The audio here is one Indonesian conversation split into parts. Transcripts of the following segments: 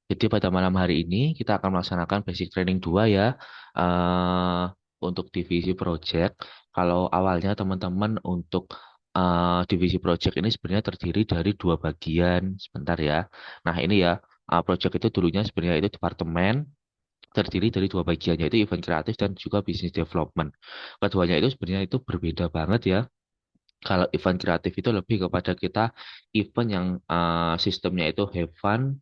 Jadi pada malam hari ini kita akan melaksanakan basic training 2 ya. eh untuk divisi project. Kalau awalnya teman-teman untuk divisi project ini sebenarnya terdiri dari dua bagian. Sebentar ya. Nah ini ya, project itu dulunya sebenarnya itu departemen terdiri dari dua bagian yaitu event kreatif dan juga business development. Keduanya itu sebenarnya itu berbeda banget ya. Kalau event kreatif itu lebih kepada kita event yang sistemnya itu have fun,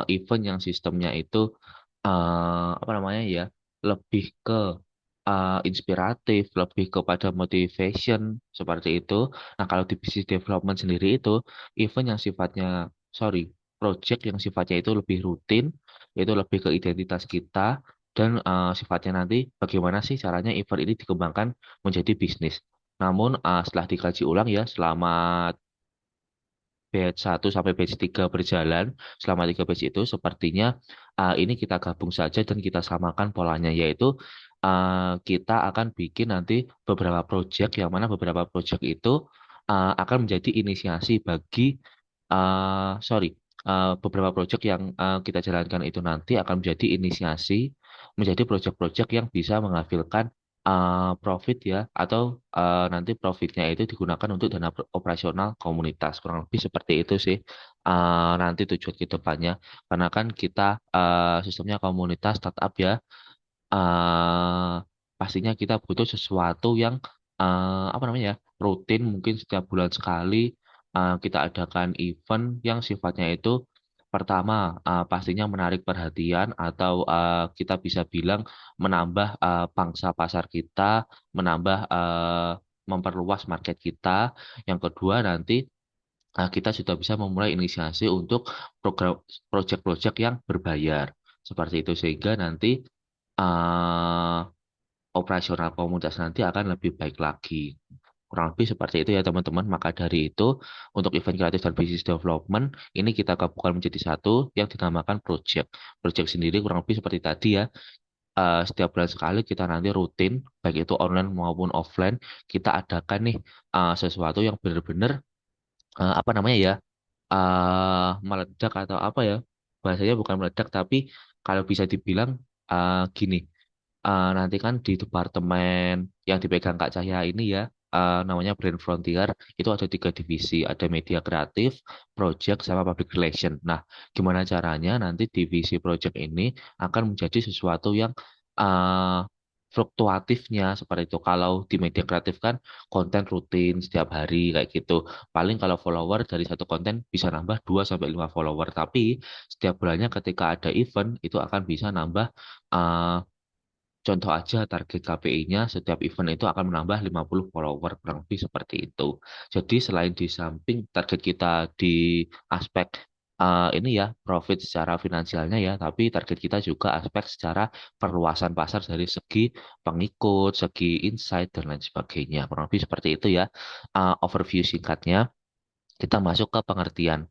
event yang sistemnya itu apa namanya ya, lebih ke inspiratif, lebih kepada motivation seperti itu. Nah, kalau di business development sendiri itu event yang sifatnya, sorry, project yang sifatnya itu lebih rutin, itu lebih ke identitas kita dan sifatnya nanti bagaimana sih caranya event ini dikembangkan menjadi bisnis. Namun setelah dikaji ulang ya selama batch 1 sampai batch 3 berjalan, selama 3 batch itu sepertinya ini kita gabung saja dan kita samakan polanya, yaitu kita akan bikin nanti beberapa project, yang mana beberapa project itu akan menjadi inisiasi bagi, sorry, beberapa project yang kita jalankan itu nanti akan menjadi inisiasi, menjadi project-project yang bisa menghasilkan profit ya, atau nanti profitnya itu digunakan untuk dana operasional komunitas, kurang lebih seperti itu sih nanti tujuan ke depannya, karena kan kita sistemnya komunitas startup ya, eh pastinya kita butuh sesuatu yang apa namanya ya, rutin, mungkin setiap bulan sekali kita adakan event yang sifatnya itu pertama pastinya menarik perhatian atau kita bisa bilang menambah pangsa pasar kita, menambah memperluas market kita. Yang kedua nanti kita sudah bisa memulai inisiasi untuk program project-project yang berbayar seperti itu, sehingga nanti eh, operasional komunitas nanti akan lebih baik lagi. Kurang lebih seperti itu ya teman-teman. Maka dari itu, untuk event kreatif dan business development, ini kita gabungkan menjadi satu yang dinamakan project. Project sendiri kurang lebih seperti tadi ya. Setiap bulan sekali kita nanti rutin, baik itu online maupun offline, kita adakan nih sesuatu yang benar-benar apa namanya ya, meledak atau apa ya. Bahasanya bukan meledak, tapi kalau bisa dibilang gini, nanti kan di departemen yang dipegang Kak Cahya ini ya, namanya Brand Frontier, itu ada tiga divisi, ada media kreatif, project, sama public relation. Nah, gimana caranya nanti divisi project ini akan menjadi sesuatu yang uh, fluktuatifnya seperti itu. Kalau di media kreatif kan konten rutin setiap hari kayak gitu. Paling kalau follower dari satu konten bisa nambah 2 sampai 5 follower, tapi setiap bulannya ketika ada event itu akan bisa nambah uh, contoh aja target KPI-nya setiap event itu akan menambah 50 follower, kurang lebih seperti itu. Jadi selain di samping target kita di aspek ini ya profit secara finansialnya ya, tapi target kita juga aspek secara perluasan pasar dari segi pengikut, segi insight dan lain sebagainya. Kurang lebih seperti itu ya. Overview singkatnya, kita masuk ke pengertian.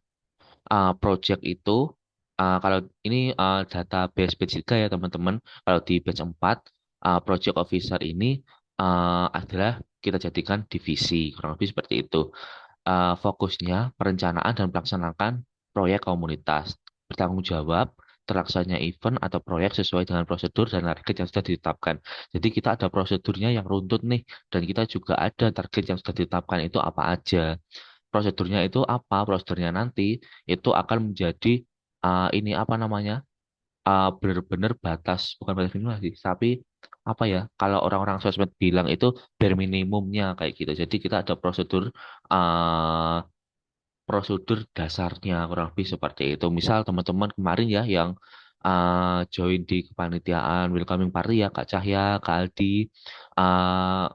Project itu kalau ini data base batch 3 ya teman-teman. Kalau di batch 4 project officer ini adalah kita jadikan divisi, kurang lebih seperti itu. Fokusnya perencanaan dan pelaksanaan proyek komunitas, bertanggung jawab terlaksananya event atau proyek sesuai dengan prosedur dan target yang sudah ditetapkan. Jadi kita ada prosedurnya yang runtut nih, dan kita juga ada target yang sudah ditetapkan itu apa aja. Prosedurnya itu apa? Prosedurnya nanti itu akan menjadi ini apa namanya? Benar-benar batas, bukan batas minimal sih, tapi apa ya? Kalau orang-orang sosmed bilang itu bare minimumnya kayak gitu. Jadi kita ada uh, prosedur dasarnya kurang lebih seperti itu. Misal teman-teman kemarin ya yang join di kepanitiaan welcoming party ya, Kak Cahya, Kak Aldi, uh,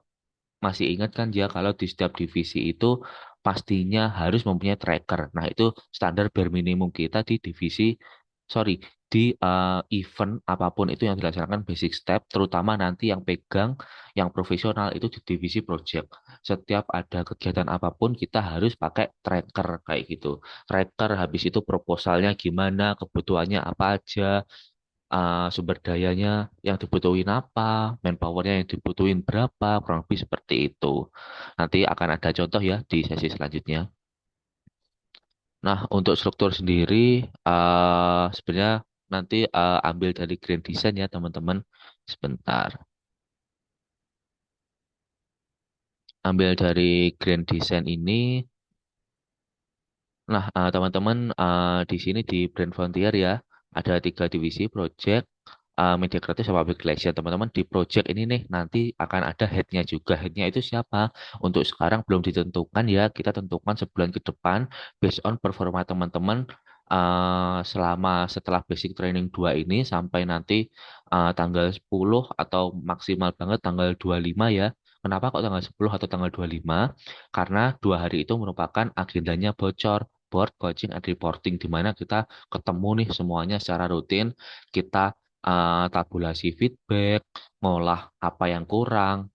masih ingat kan dia kalau di setiap divisi itu pastinya harus mempunyai tracker. Nah, itu standar bare minimum kita di divisi, sorry, di event apapun itu yang dilaksanakan basic step, terutama nanti yang pegang, yang profesional itu di divisi project. Setiap ada kegiatan apapun kita harus pakai tracker kayak gitu. Tracker habis itu proposalnya gimana, kebutuhannya apa aja, sumber dayanya yang dibutuhin apa, manpowernya yang dibutuhin berapa, kurang lebih seperti itu. Nanti akan ada contoh ya di sesi selanjutnya. Nah, untuk struktur sendiri, sebenarnya nanti ambil dari Grand Design ya teman-teman. Sebentar. Ambil dari Grand Design ini. Nah, teman-teman di sini di Brand Frontier ya ada tiga divisi project, media kreatif sama public relation. Teman-teman di project ini nih nanti akan ada headnya juga. Headnya itu siapa? Untuk sekarang belum ditentukan ya. Kita tentukan sebulan ke depan based on performa teman-teman selama setelah basic training 2 ini sampai nanti tanggal 10 atau maksimal banget tanggal 25 ya. Kenapa kok tanggal 10 atau tanggal 25? Karena 2 hari itu merupakan agendanya bocor board coaching and reporting di mana kita ketemu nih semuanya secara rutin, kita tabulasi feedback, ngolah apa yang kurang,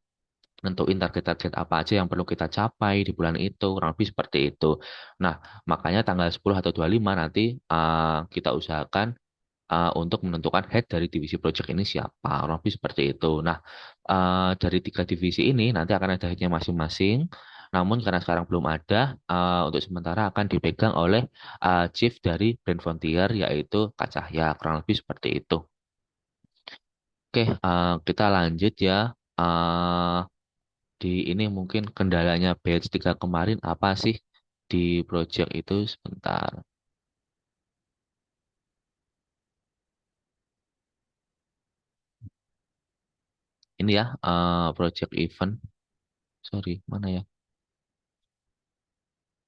nentuin target-target apa aja yang perlu kita capai di bulan itu, kurang lebih seperti itu. Nah, makanya tanggal 10 atau 25 nanti kita usahakan untuk menentukan head dari divisi project ini siapa, kurang lebih seperti itu. Nah, dari tiga divisi ini nanti akan ada headnya masing-masing. Namun karena sekarang belum ada, untuk sementara akan dipegang oleh chief dari Brand Frontier yaitu Kak Cahya, kurang lebih seperti itu. Oke, kita lanjut ya. Eh, di ini mungkin kendalanya batch 3 kemarin apa sih di project itu sebentar. Ini ya, project event. Sorry, mana ya?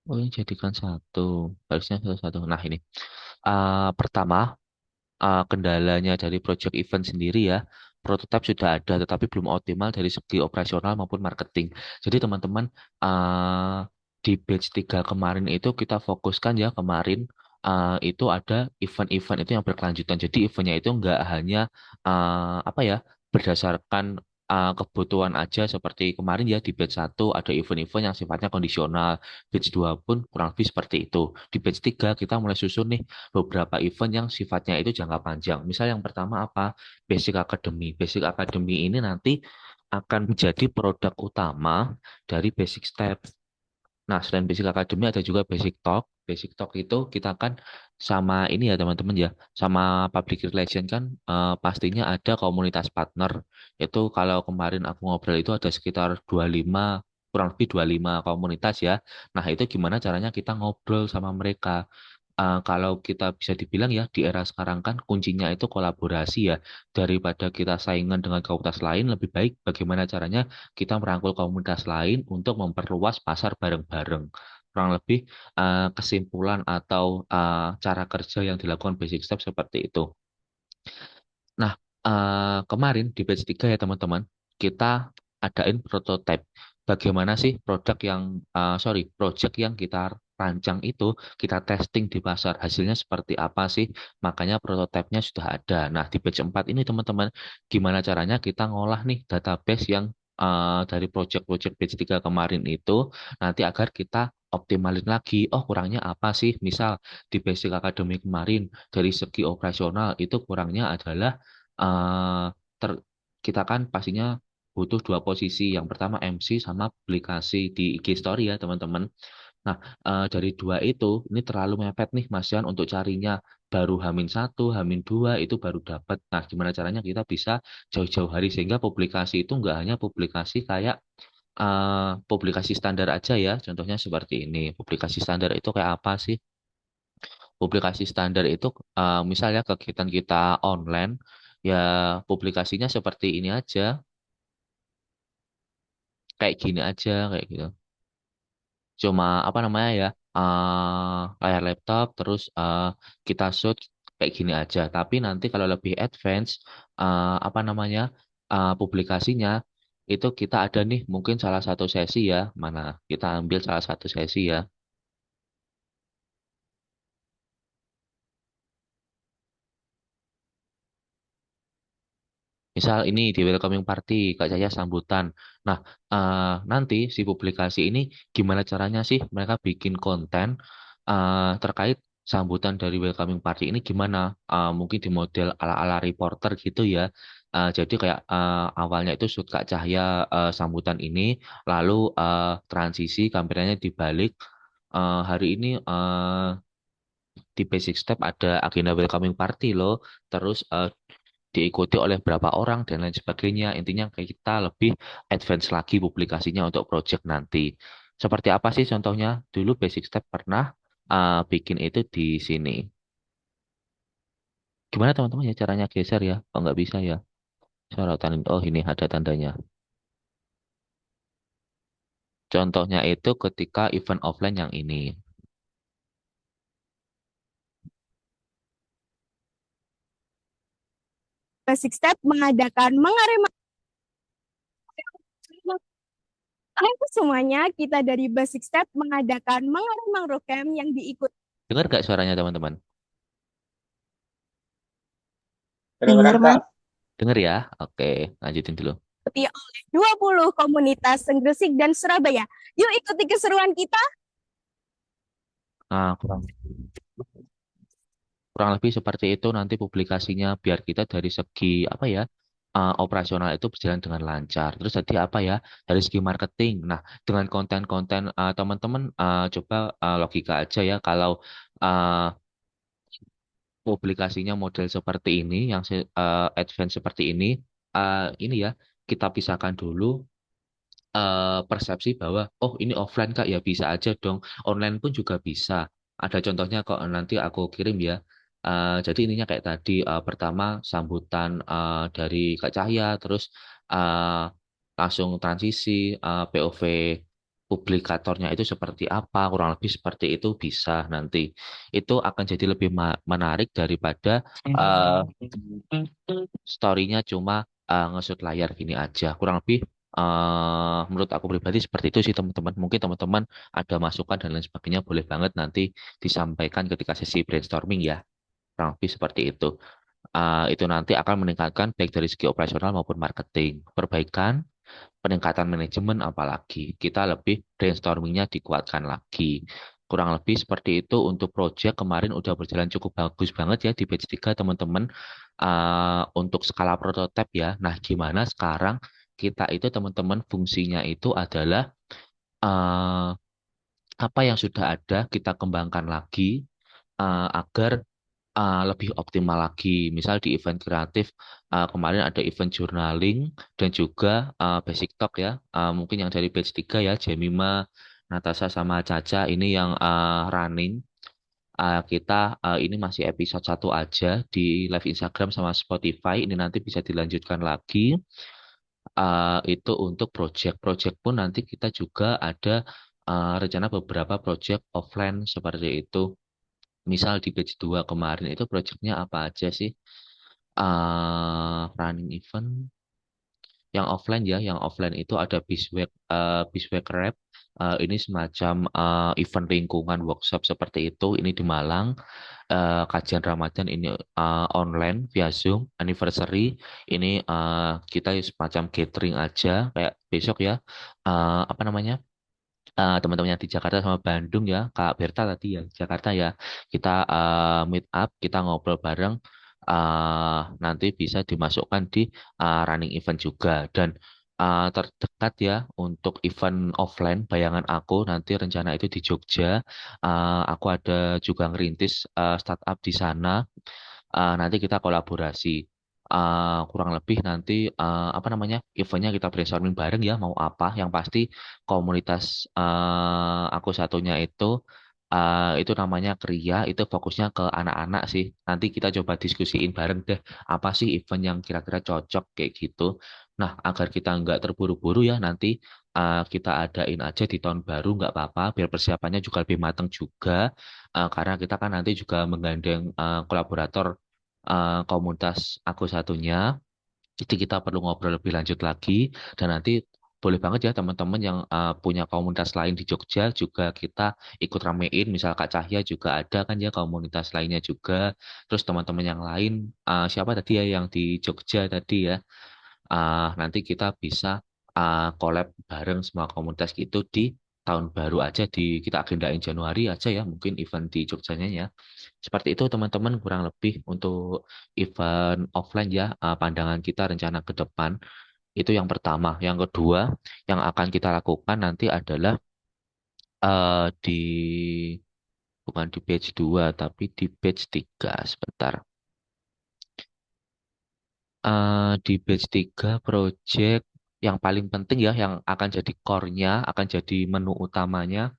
Oh, ini jadikan satu. Harusnya satu-satu. Nah, ini. Pertama, kendalanya dari project event sendiri ya, prototipe sudah ada, tetapi belum optimal dari segi operasional maupun marketing. Jadi teman-teman, uh, di batch 3 kemarin itu kita fokuskan ya kemarin, itu ada event-event itu yang berkelanjutan. Jadi eventnya itu nggak hanya apa ya, berdasarkan kebutuhan aja seperti kemarin ya di batch 1 ada event-event yang sifatnya kondisional, batch 2 pun kurang lebih seperti itu. Di batch 3 kita mulai susun nih beberapa event yang sifatnya itu jangka panjang. Misal yang pertama apa? Basic Academy. Basic Academy ini nanti akan menjadi produk utama dari Basic Step. Nah, selain Basic Academy ada juga Basic Talk. Basic Talk itu kita kan sama ini ya teman-teman ya, sama public relation kan pastinya ada komunitas partner. Itu kalau kemarin aku ngobrol itu ada sekitar 25 kurang lebih 25 komunitas ya. Nah, itu gimana caranya kita ngobrol sama mereka? Kalau kita bisa dibilang ya di era sekarang kan kuncinya itu kolaborasi ya. Daripada kita saingan dengan komunitas lain, lebih baik bagaimana caranya kita merangkul komunitas lain untuk memperluas pasar bareng-bareng. Kurang lebih kesimpulan atau cara kerja yang dilakukan Basic Step seperti itu. Nah, kemarin di batch 3 ya teman-teman, kita adain prototype. Bagaimana sih produk yang, project yang kita rancang itu, kita testing di pasar. Hasilnya seperti apa sih? Makanya prototipenya sudah ada. Nah, di batch 4 ini teman-teman, gimana caranya kita ngolah nih database yang dari project-project batch 3 kemarin itu, nanti agar kita optimalin lagi. Oh, kurangnya apa sih? Misal di basic academy kemarin, dari segi operasional itu kurangnya adalah eh ter- kita kan pastinya butuh dua posisi. Yang pertama MC sama publikasi di IG Story ya teman-teman. Nah, dari dua itu ini terlalu mepet nih Mas Yan untuk carinya baru Hamin 1, Hamin 2 itu baru dapat. Nah, gimana caranya kita bisa jauh-jauh hari sehingga publikasi itu nggak hanya publikasi kayak publikasi standar aja ya. Contohnya seperti ini. Publikasi standar itu kayak apa sih? Publikasi standar itu misalnya kegiatan kita online ya publikasinya seperti ini aja, kayak gini aja, kayak gitu. Cuma apa namanya ya, layar laptop terus kita shoot kayak gini aja. Tapi nanti kalau lebih advance, apa namanya, publikasinya itu kita ada nih mungkin salah satu sesi ya, mana kita ambil salah satu sesi ya. Misal ini di welcoming party, Kak Cahya sambutan. Nah, nanti si publikasi ini gimana caranya sih mereka bikin konten terkait sambutan dari welcoming party ini gimana? Mungkin di model ala-ala reporter gitu ya. Jadi kayak awalnya itu shoot Kak Cahya sambutan ini, lalu transisi kameranya dibalik. Hari ini Di basic step ada agenda welcoming party loh, terus diikuti oleh berapa orang dan lain sebagainya. Intinya kayak kita lebih advance lagi publikasinya untuk project nanti. Seperti apa sih contohnya? Dulu basic step pernah bikin itu di sini. Gimana teman-teman ya caranya geser ya? Oh nggak bisa ya. Sorotan. Oh ini ada tandanya. Contohnya itu ketika event offline yang ini. Basic Step mengadakan mengarema Halo semuanya, kita dari Basic Step mengadakan mengaremang rokem yang diikuti Dengar gak suaranya teman-teman? Dengar, Kak. Dengar ya? Oke, lanjutin dulu. oleh 20 komunitas Gresik dan Surabaya. Yuk ikuti keseruan kita. Nah, kurang lebih seperti itu nanti publikasinya biar kita dari segi apa ya operasional itu berjalan dengan lancar. Terus tadi apa ya dari segi marketing. Nah dengan konten-konten teman-teman coba logika aja ya kalau uh, publikasinya model seperti ini yang advance seperti ini ya kita pisahkan dulu persepsi bahwa oh ini offline Kak ya bisa aja dong online pun juga bisa ada contohnya kok nanti aku kirim ya. Jadi ininya kayak tadi pertama sambutan dari Kak Cahya terus uh, langsung transisi POV publikatornya itu seperti apa kurang lebih seperti itu bisa nanti itu akan jadi lebih menarik daripada uh, story-nya cuma nge-shoot layar gini aja kurang lebih menurut aku pribadi seperti itu sih teman-teman. Mungkin teman-teman ada masukan dan lain sebagainya boleh banget nanti disampaikan ketika sesi brainstorming ya. Kurang lebih seperti itu. Itu nanti akan meningkatkan baik dari segi operasional maupun marketing. Perbaikan, peningkatan manajemen apalagi. Kita lebih brainstormingnya dikuatkan lagi. Kurang lebih seperti itu untuk project kemarin udah berjalan cukup bagus banget ya di batch 3 teman-teman. Untuk skala prototipe ya. Nah, gimana sekarang kita itu teman-teman fungsinya itu adalah eh, apa yang sudah ada kita kembangkan lagi agar lebih optimal lagi. Misal di event kreatif kemarin ada event journaling dan juga basic talk ya. Mungkin yang dari batch 3 ya, Jemima, Natasha sama Caca ini yang running. Kita ini masih episode 1 aja di live Instagram sama Spotify. Ini nanti bisa dilanjutkan lagi. Itu untuk project-project pun nanti kita juga ada rencana beberapa project offline seperti itu. Misal di batch 2 kemarin itu projectnya apa aja sih? Running event yang offline ya, yang offline itu ada Biswek Rap. Ini semacam event lingkungan workshop seperti itu. Ini di Malang. Kajian Ramadan ini online via Zoom. Anniversary ini kita semacam gathering aja kayak besok ya. Apa namanya? Teman-teman yang di Jakarta sama Bandung ya, Kak Berta tadi ya, Jakarta ya, kita meet up, kita ngobrol bareng, nanti bisa dimasukkan di running event juga. Dan terdekat ya untuk event offline, bayangan aku nanti rencana itu di Jogja. Aku ada juga ngerintis startup di sana. Nanti kita kolaborasi. Kurang lebih nanti apa namanya eventnya kita brainstorming bareng ya mau apa yang pasti komunitas aku satunya itu namanya Kria itu fokusnya ke anak-anak sih nanti kita coba diskusiin bareng deh apa sih event yang kira-kira cocok kayak gitu nah agar kita nggak terburu-buru ya nanti kita adain aja di tahun baru nggak apa-apa biar persiapannya juga lebih matang juga. Karena kita kan nanti juga menggandeng kolaborator komunitas aku satunya. Jadi kita perlu ngobrol lebih lanjut lagi dan nanti boleh banget ya teman-teman yang punya komunitas lain di Jogja juga kita ikut ramein. Misal Kak Cahya juga ada kan ya komunitas lainnya juga. Terus teman-teman yang lain siapa tadi ya yang di Jogja tadi ya. Nanti kita bisa collab bareng semua komunitas gitu di tahun baru aja di kita agendain Januari aja ya mungkin event di Jogjanya ya. Seperti itu teman-teman kurang lebih untuk event offline ya pandangan kita rencana ke depan itu yang pertama. Yang kedua yang akan kita lakukan nanti adalah di bukan di batch 2 tapi di batch 3 sebentar. Di batch 3 project yang paling penting ya, yang akan jadi core-nya, akan jadi menu utamanya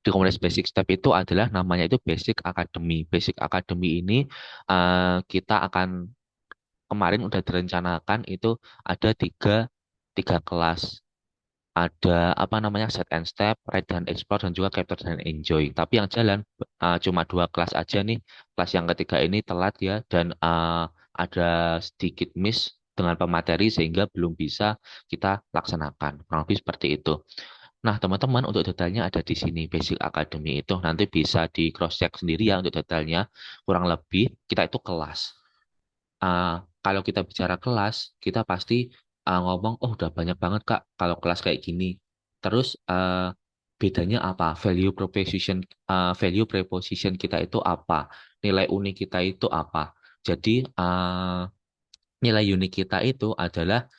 di komunitas Basic Step itu adalah namanya itu Basic Academy. Basic Academy ini kita akan kemarin udah direncanakan itu ada tiga kelas. Ada apa namanya set and step, ride dan explore dan juga capture dan enjoy. Tapi yang jalan cuma dua kelas aja nih. Kelas yang ketiga ini telat ya dan ada sedikit miss dengan pemateri sehingga belum bisa kita laksanakan. Kurang lebih seperti itu. Nah, teman-teman untuk detailnya ada di sini Basic Academy itu nanti bisa di cross check sendiri ya untuk detailnya. Kurang lebih kita itu kelas. Kalau kita bicara kelas, kita pasti ngomong, oh udah banyak banget Kak kalau kelas kayak gini. Terus bedanya apa? Value preposition kita itu apa? Nilai unik kita itu apa? Jadi nilai unik kita itu adalah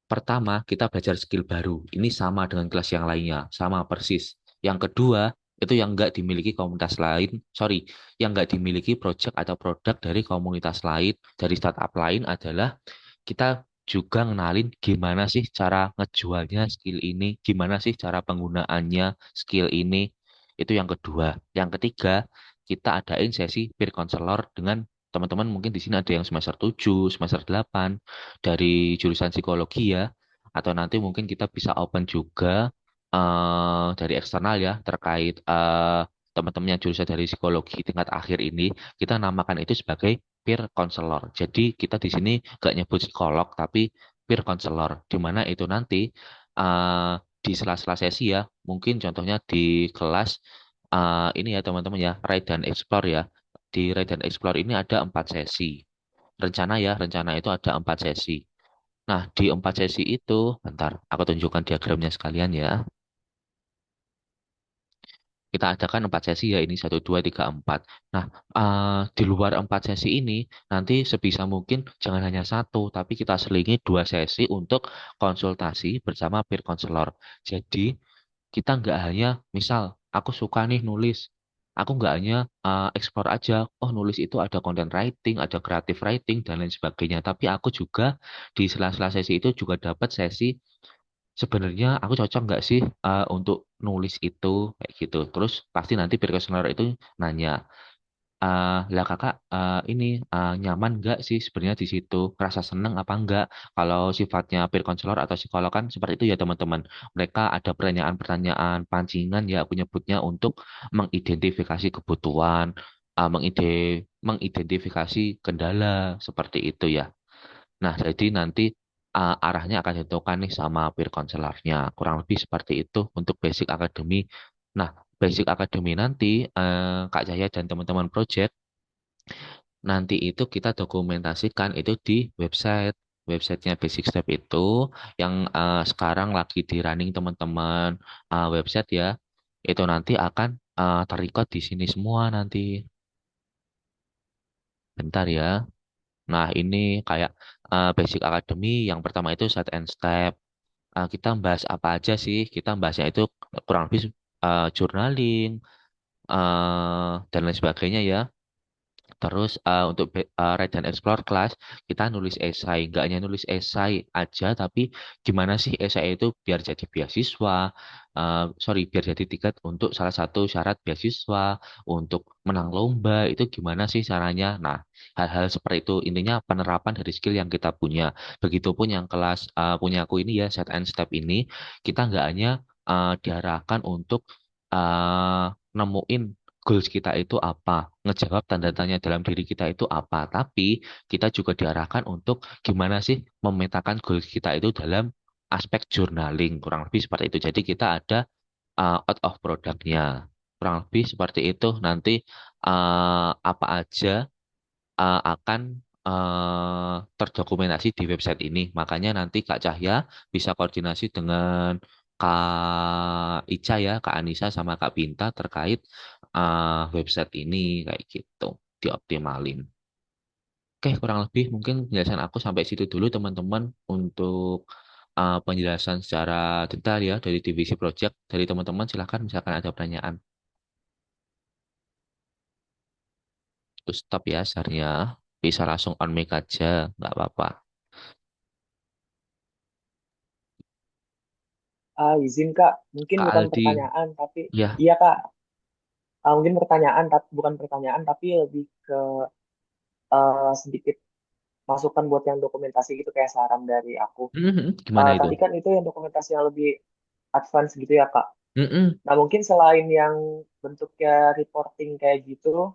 pertama, kita belajar skill baru. Ini sama dengan kelas yang lainnya, sama persis. Yang kedua, itu yang nggak dimiliki komunitas lain, sorry, yang nggak dimiliki project atau produk dari komunitas lain, dari startup lain adalah kita juga ngenalin gimana sih cara ngejualnya skill ini, gimana sih cara penggunaannya skill ini. Itu yang kedua. Yang ketiga, kita adain sesi peer counselor dengan teman-teman mungkin di sini ada yang semester 7, semester 8 dari jurusan psikologi ya. Atau nanti mungkin kita bisa open juga dari eksternal ya terkait teman-teman yang jurusan dari psikologi tingkat akhir ini kita namakan itu sebagai peer counselor. Jadi kita di sini gak nyebut psikolog tapi peer counselor, di mana itu nanti di sela-sela sesi ya, mungkin contohnya di kelas ini ya teman-teman ya, Ride dan Explore ya. Di Ride dan Explore ini ada 4 sesi. Rencana ya, rencana itu ada 4 sesi. Nah, di 4 sesi itu, bentar, aku tunjukkan diagramnya sekalian ya. Kita adakan 4 sesi ya, ini 1, 2, 3, 4. Nah, di luar 4 sesi ini, nanti sebisa mungkin jangan hanya satu, tapi kita selingi 2 sesi untuk konsultasi bersama peer counselor. Jadi, kita nggak hanya, misal, aku suka nih nulis, aku nggak hanya explore aja, oh nulis itu ada content writing, ada creative writing, dan lain sebagainya. Tapi aku juga di sela-sela sesi itu juga dapat sesi sebenarnya aku cocok nggak sih untuk nulis itu kayak gitu. Terus pasti nanti peer counselor itu nanya, lah kakak ini nyaman nggak sih sebenarnya di situ, rasa seneng apa enggak? Kalau sifatnya peer counselor atau psikolog kan seperti itu ya teman-teman. Mereka ada pertanyaan-pertanyaan pancingan ya aku nyebutnya untuk mengidentifikasi kebutuhan, mengidentifikasi kendala seperti itu ya. Nah, jadi nanti arahnya akan ditentukan nih sama peer counselor-nya. Kurang lebih seperti itu untuk Basic Academy. Nah, Basic Academy nanti Kak Cahya dan teman-teman project nanti itu kita dokumentasikan itu di website. Websitenya Basic Step itu yang sekarang lagi di running teman-teman website ya. Itu nanti akan terrecord di sini semua nanti. Bentar ya. Nah, ini kayak Basic Academy yang pertama itu set and step. Kita bahas apa aja sih? Kita bahasnya itu kurang lebih journaling dan lain sebagainya ya. Terus untuk Write dan Explore class, kita nulis esai. Nggak hanya nulis esai aja, tapi gimana sih esai itu biar jadi beasiswa, sorry, biar jadi tiket untuk salah satu syarat beasiswa, untuk menang lomba, itu gimana sih caranya? Nah, hal-hal seperti itu, intinya penerapan dari skill yang kita punya. Begitupun yang kelas punya aku ini ya, set and step ini, kita nggak hanya diarahkan untuk nemuin goals kita itu apa, ngejawab tanda tanya dalam diri kita itu apa, tapi kita juga diarahkan untuk gimana sih memetakan goals kita itu dalam aspek journaling, kurang lebih seperti itu. Jadi kita ada out of produknya, kurang lebih seperti itu. Nanti apa aja akan terdokumentasi di website ini. Makanya nanti Kak Cahya bisa koordinasi dengan Kak Ica ya, Kak Anissa sama Kak Binta terkait website ini kayak gitu, dioptimalin. Oke, kurang lebih mungkin penjelasan aku sampai situ dulu teman-teman untuk penjelasan secara detail ya dari divisi project dari teman-teman. Silahkan misalkan ada pertanyaan. Terus stop ya share-nya. Bisa langsung on mic aja, nggak apa-apa. Izin Kak, mungkin Kak bukan Aldi, pertanyaan tapi ya. iya Kak, mungkin pertanyaan tapi bukan pertanyaan tapi lebih ke sedikit masukan buat yang dokumentasi gitu kayak saran dari aku. Gimana itu? Tadi kan itu yang dokumentasi yang lebih advance gitu ya Kak. Mm-mm. Nah mungkin selain yang bentuknya reporting kayak gitu,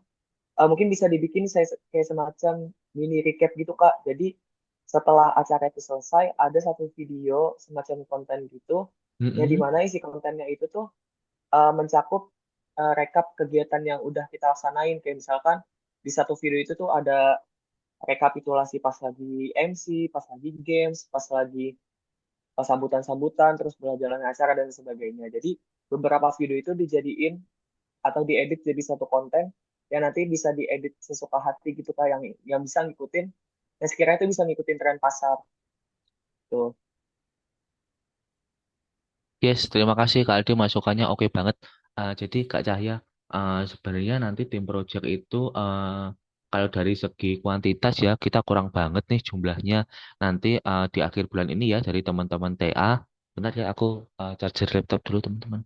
mungkin bisa dibikin saya kayak semacam mini recap gitu Kak. Jadi setelah acara itu selesai, ada satu video semacam konten gitu, yang Mm-mm. dimana isi kontennya itu tuh mencakup rekap kegiatan yang udah kita laksanain. Kayak misalkan di satu video itu tuh ada rekapitulasi pas lagi MC, pas lagi games, pas lagi sambutan-sambutan, terus berjalan acara dan sebagainya. Jadi beberapa video itu dijadiin atau diedit jadi satu konten yang nanti bisa diedit sesuka hati gitu kak yang bisa ngikutin yang sekiranya itu bisa ngikutin tren pasar tuh. Yes, terima kasih Kak Aldi masukannya oke banget. Jadi Kak Cahya, sebenarnya nanti tim project itu kalau dari segi kuantitas ya kita kurang banget nih jumlahnya. Nanti di akhir bulan ini ya dari teman-teman TA. Bentar ya aku charger laptop dulu teman-teman.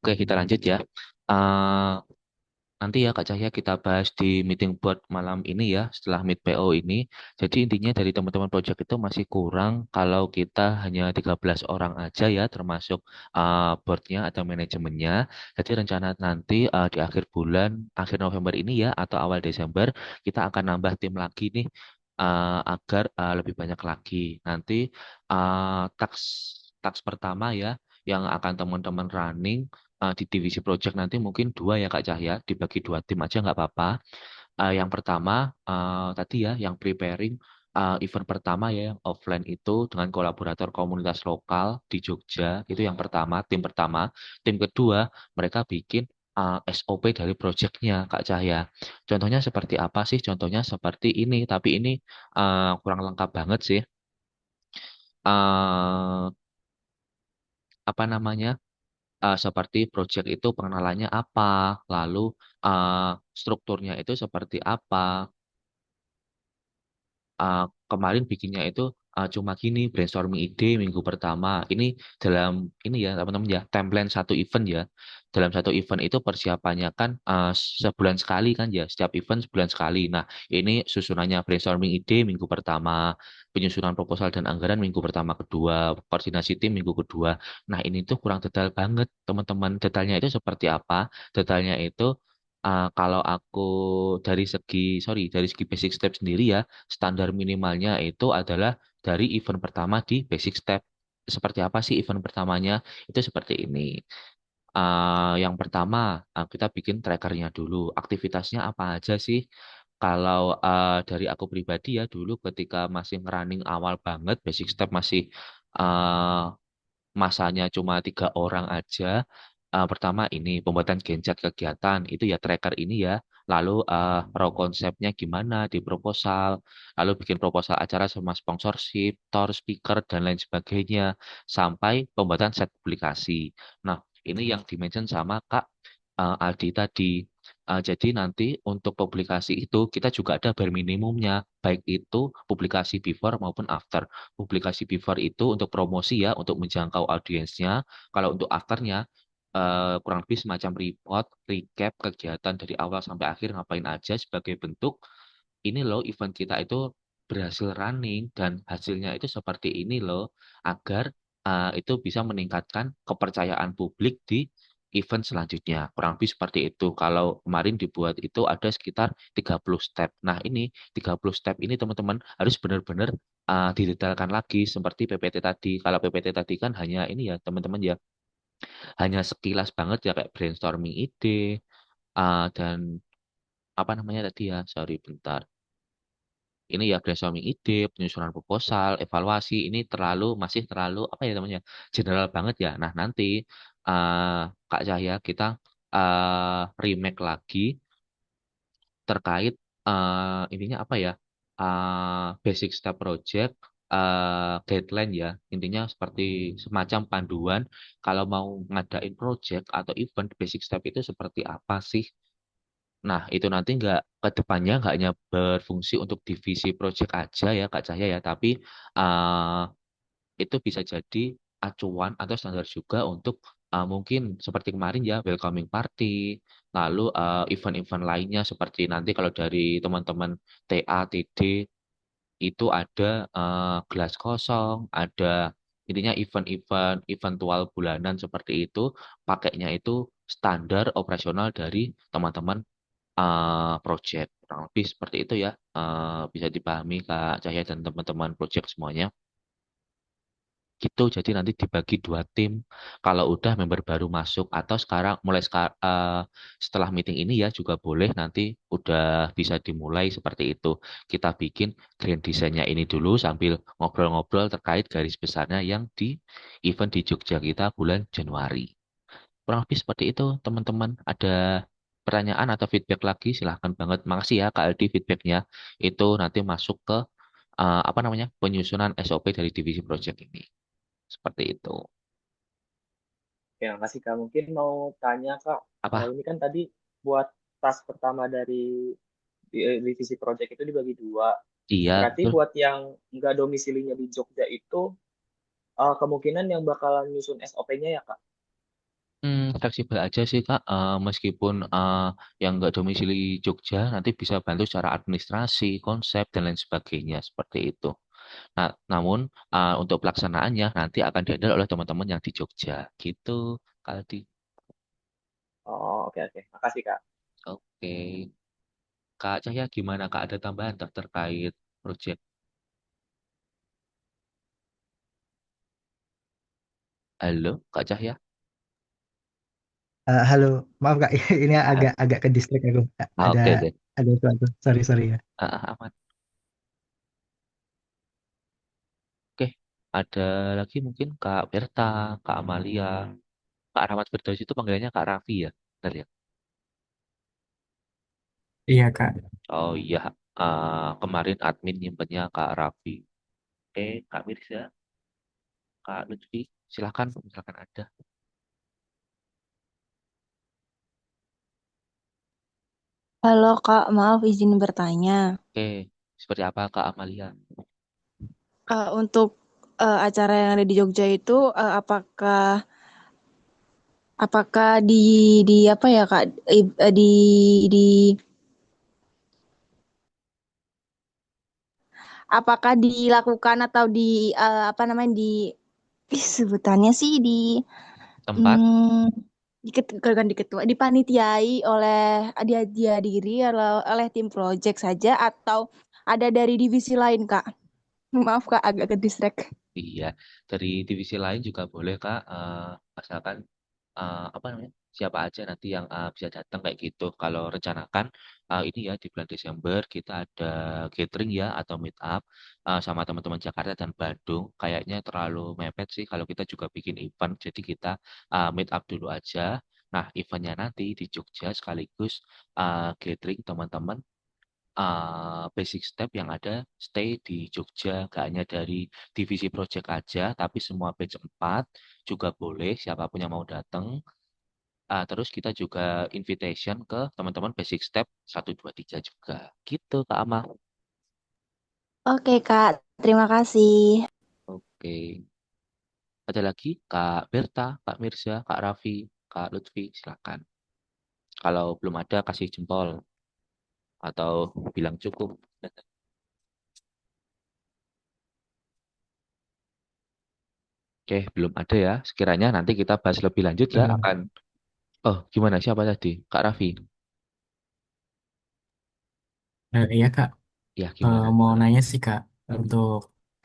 Oke, kita lanjut ya. Eh, Nanti ya Kak Cahya kita bahas di meeting board malam ini ya setelah meet PO ini. Jadi intinya dari teman-teman project itu masih kurang kalau kita hanya 13 orang aja ya termasuk boardnya atau manajemennya. Jadi rencana nanti di akhir bulan, akhir November ini ya atau awal Desember kita akan nambah tim lagi nih agar lebih banyak lagi. Nanti tax tax pertama ya yang akan teman-teman running di divisi project nanti mungkin dua ya Kak Cahya, dibagi dua tim aja nggak apa-apa. Yang pertama tadi ya, yang preparing event pertama ya, yang offline itu dengan kolaborator komunitas lokal di Jogja, itu yang pertama, tim pertama. Tim kedua, mereka bikin SOP dari projectnya Kak Cahya. Contohnya seperti apa sih? Contohnya seperti ini, tapi ini kurang lengkap banget sih. Eh, apa namanya? Seperti project itu pengenalannya apa, lalu eh, strukturnya itu seperti apa, kemarin bikinnya itu cuma gini brainstorming ide minggu pertama. Ini dalam ini ya teman-teman ya template satu event ya. Dalam satu event itu persiapannya kan sebulan sekali kan ya. Setiap event sebulan sekali. Nah ini susunannya brainstorming ide minggu pertama, penyusunan proposal dan anggaran minggu pertama kedua, koordinasi tim minggu kedua. Nah ini tuh kurang detail banget teman-teman. Detailnya itu seperti apa? Detailnya itu kalau aku dari segi basic step sendiri ya, standar minimalnya itu adalah dari event pertama di basic step. Seperti apa sih event pertamanya? Itu seperti ini. Yang pertama, kita bikin trackernya dulu. Aktivitasnya apa aja sih? Kalau dari aku pribadi ya, dulu ketika masih running awal banget, basic step masih uh, masanya cuma 3 orang aja. Pertama ini pembuatan genset kegiatan itu ya tracker ini ya. Lalu raw konsepnya gimana di proposal, lalu bikin proposal acara sama sponsorship, tour, speaker dan lain sebagainya sampai pembuatan set publikasi. Nah, ini yang dimention sama Kak Aldi tadi. Jadi nanti untuk publikasi itu kita juga ada bare minimumnya, baik itu publikasi before maupun after. Publikasi before itu untuk promosi ya, untuk menjangkau audiensnya. Kalau untuk afternya, kurang lebih semacam report, recap kegiatan dari awal sampai akhir ngapain aja sebagai bentuk ini loh event kita itu berhasil running dan hasilnya itu seperti ini loh agar itu bisa meningkatkan kepercayaan publik di event selanjutnya. Kurang lebih seperti itu. Kalau kemarin dibuat itu ada sekitar 30 step. Nah, ini 30 step ini teman-teman harus benar-benar didetailkan lagi seperti PPT tadi. Kalau PPT tadi kan hanya ini ya teman-teman ya, hanya sekilas banget ya kayak brainstorming ide dan apa namanya tadi ya, sorry bentar. Ini ya brainstorming ide, penyusunan proposal, evaluasi, ini masih terlalu apa ya namanya, general banget ya. Nah nanti Kak Cahya, kita remake lagi terkait intinya apa ya? Basic step project, guideline ya. Intinya seperti semacam panduan kalau mau ngadain project atau event, basic step itu seperti apa sih? Nah, itu nanti nggak ke depannya nggak hanya berfungsi untuk divisi project aja ya Kak Cahya ya, tapi uh, itu bisa jadi acuan atau standar juga untuk mungkin seperti kemarin ya welcoming party, lalu event-event lainnya seperti nanti kalau dari teman-teman TA, TD itu ada gelas kosong, ada intinya event-event eventual bulanan seperti itu, pakainya itu standar operasional dari teman-teman project. Kurang lebih seperti itu ya. Bisa dipahami Kak Cahya dan teman-teman project semuanya. Gitu, jadi nanti dibagi dua tim. Kalau udah member baru masuk atau sekarang setelah meeting ini ya juga boleh nanti udah bisa dimulai seperti itu. Kita bikin grand design-nya ini dulu sambil ngobrol-ngobrol terkait garis besarnya yang di event di Jogja kita bulan Januari. Kurang lebih seperti itu, teman-teman. Ada pertanyaan atau feedback lagi? Silahkan banget. Makasih ya Kak Aldi feedbacknya. Itu nanti masuk ke apa namanya penyusunan SOP dari divisi project ini. Seperti itu. Ya, makasih Kak. Mungkin mau tanya Kak, Apa? ini kan tadi buat tas pertama dari divisi project itu dibagi dua. Iya, Berarti betul. buat yang nggak domisilinya di Jogja itu, kemungkinan yang bakalan nyusun SOP-nya ya Kak? Fleksibel aja sih Kak. Meskipun yang nggak domisili Jogja nanti bisa bantu secara administrasi, konsep dan lain sebagainya seperti itu. Nah, namun untuk pelaksanaannya nanti akan dihandle oleh teman-teman yang di Jogja. Gitu, Kak Aldi. Oh, oke oke. Makasih Kak. Oke. Kak Cahya gimana Kak? Ada tambahan terkait proyek? Halo, Kak Cahya? Halo, maaf Kak, ini Ah, agak agak ke distract aku. Ada oke deh. ada sesuatu. Sorry sorry ya. Aman. Oke. Ada lagi mungkin Kak Berta, Kak Amalia, Kak Rahmat Firdaus itu panggilannya Kak Raffi ya? Benar ya? Iya Kak. Oh iya, kemarin admin nyimpennya Kak Raffi. Kak Mirza, Kak Lutfi, silakan, misalkan ada. Halo Kak, maaf izin bertanya. Oke, seperti apa Kak Amalia? Untuk acara yang ada di Jogja itu, apakah di apa ya Kak? Di apakah dilakukan atau apa namanya sebutannya sih Tempat? hmm, bukan di ketua, dipanitiai oleh dia diri oleh tim project saja atau ada dari divisi lain Kak? Maaf Kak, agak ke distract. Iya, dari divisi lain juga boleh Kak, asalkan apa namanya siapa aja nanti yang bisa datang kayak gitu. Kalau rencanakan ini ya di bulan Desember kita ada gathering ya atau meet up sama teman-teman Jakarta dan Bandung. Kayaknya terlalu mepet sih kalau kita juga bikin event. Jadi kita meet up dulu aja. Nah, eventnya nanti di Jogja sekaligus gathering teman-teman basic step yang ada stay di Jogja, gak hanya dari divisi project aja, tapi semua batch 4 juga boleh, siapapun yang mau datang. Terus kita juga invitation ke teman-teman basic step 1, 2, 3 juga. Gitu, Kak Amal. Oke Kak, terima kasih. Oke. Ada lagi, Kak Berta, Kak Mirza, Kak Raffi, Kak Lutfi, silakan. Kalau belum ada, kasih jempol atau bilang cukup. Oke, belum ada ya. Sekiranya nanti kita bahas lebih lanjut ya Eh, akan. Oh, gimana? Siapa tadi? Kak Raffi. iya Kak. Ya, gimana? Mau nanya sih Kak, untuk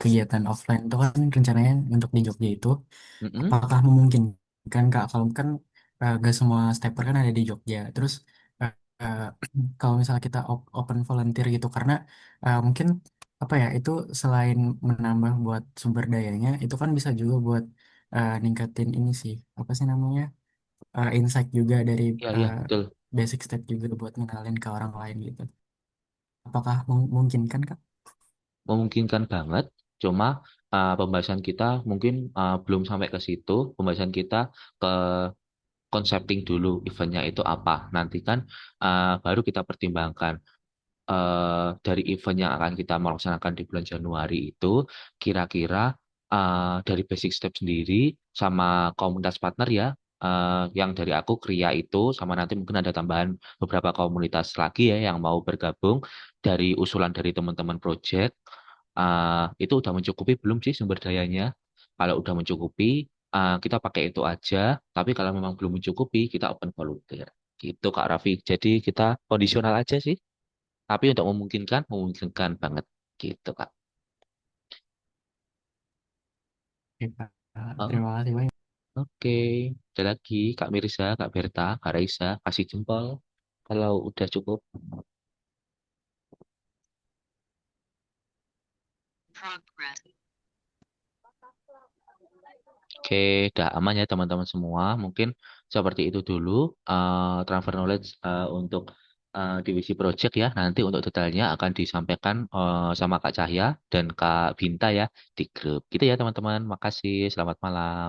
kegiatan offline itu kan rencananya untuk di Jogja itu, Mm-mm. apakah memungkinkan Kak? Kalau kan gak semua stepper kan ada di Jogja. Terus eh, eh, kalau misalnya kita open volunteer gitu, karena mungkin apa ya itu selain menambah buat sumber dayanya, itu kan bisa juga buat ningkatin ini sih, apa sih namanya, insight juga dari Iya, iya, eh, betul. basic step juga buat ngenalin ke orang lain gitu. Apakah mungkin kan Kak? Memungkinkan banget, cuma pembahasan kita mungkin belum sampai ke situ. Pembahasan kita ke konsepting dulu eventnya itu apa. Nanti kan baru kita pertimbangkan dari event yang akan kita melaksanakan di bulan Januari itu, kira-kira dari basic step sendiri sama komunitas partner ya, yang dari aku Kria itu, sama nanti mungkin ada tambahan beberapa komunitas lagi ya yang mau bergabung dari usulan dari teman-teman project. Itu udah mencukupi belum sih sumber dayanya? Kalau udah mencukupi, kita pakai itu aja. Tapi kalau memang belum mencukupi, kita open volunteer. Gitu Kak Raffi. Jadi kita kondisional aja sih. Tapi untuk memungkinkan, memungkinkan banget. Gitu Kak. Oke, Kak. Oh, Terima kasih banyak. oke. Ada lagi Kak Mirza, Kak Berta, Kak Raisa. Kasih jempol kalau udah cukup. Oke, udah aman ya teman-teman semua. Mungkin seperti itu dulu transfer knowledge untuk divisi project ya. Nanti untuk detailnya akan disampaikan sama Kak Cahya dan Kak Binta ya di grup. Gitu ya teman-teman. Makasih. Selamat malam.